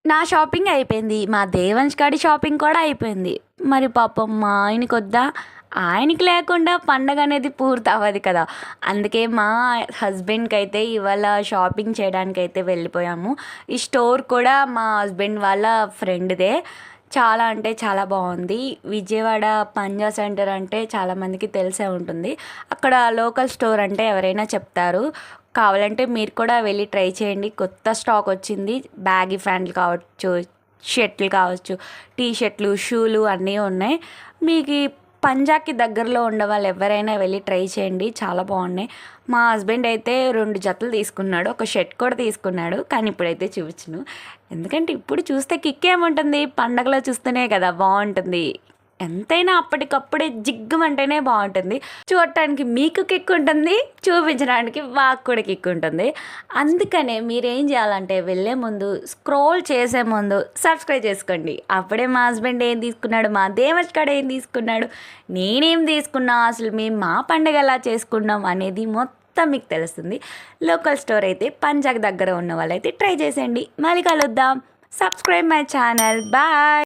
నా షాపింగ్ అయిపోయింది. మా దేవంష్ గాడి షాపింగ్ కూడా అయిపోయింది. మరి పాపం మా ఆయనకొద్దా? ఆయనకి లేకుండా పండగ అనేది పూర్తవ్వదు కదా! అందుకే మా హస్బెండ్‌కైతే ఇవాళ షాపింగ్ చేయడానికైతే వెళ్ళిపోయాము. ఈ స్టోర్ కూడా మా హస్బెండ్ వాళ్ళ ఫ్రెండ్‌దే. చాలా అంటే చాలా బాగుంది. విజయవాడ పంజా సెంటర్ అంటే చాలామందికి తెలిసే ఉంటుంది. అక్కడ లోకల్ స్టోర్ అంటే ఎవరైనా చెప్తారు. కావాలంటే మీరు కూడా వెళ్ళి ట్రై చేయండి. కొత్త స్టాక్ వచ్చింది. బ్యాగీ ప్యాంట్లు కావచ్చు, షర్ట్లు కావచ్చు, టీ షర్ట్లు, షూలు అన్నీ ఉన్నాయి. మీకు ఈ పంజాకి దగ్గరలో ఉండేవాళ్ళు ఎవరైనా వెళ్ళి ట్రై చేయండి. చాలా బాగున్నాయి. మా హస్బెండ్ అయితే 2 జతలు తీసుకున్నాడు. ఒక షర్ట్ కూడా తీసుకున్నాడు. కానీ ఇప్పుడైతే చూపించను. ఎందుకంటే ఇప్పుడు చూస్తే కిక్ ఏముంటుంది, పండగలో చూస్తేనే కదా బాగుంటుంది. ఎంతైనా అప్పటికప్పుడే జిగ్గుమంటేనే బాగుంటుంది. చూడటానికి మీకు కిక్ ఉంటుంది, చూపించడానికి మాకు కూడా కిక్ ఉంటుంది. అందుకనే మీరేం చేయాలంటే వెళ్ళే ముందు స్క్రోల్ చేసే ముందు సబ్స్క్రైబ్ చేసుకోండి. అప్పుడే మా హస్బెండ్ ఏం తీసుకున్నాడు, మా దేవష్ కాడ ఏం తీసుకున్నాడు, నేనేం తీసుకున్నా, అసలు మేము మా పండుగ ఎలా చేసుకున్నాం అనేది మొత్తం మీకు తెలుస్తుంది. లోకల్ స్టోర్ అయితే పంజాగ్ దగ్గర ఉన్న వాళ్ళైతే ట్రై చేసేయండి. మళ్ళీ కలుద్దాం. Subscribe my channel. బాయ్.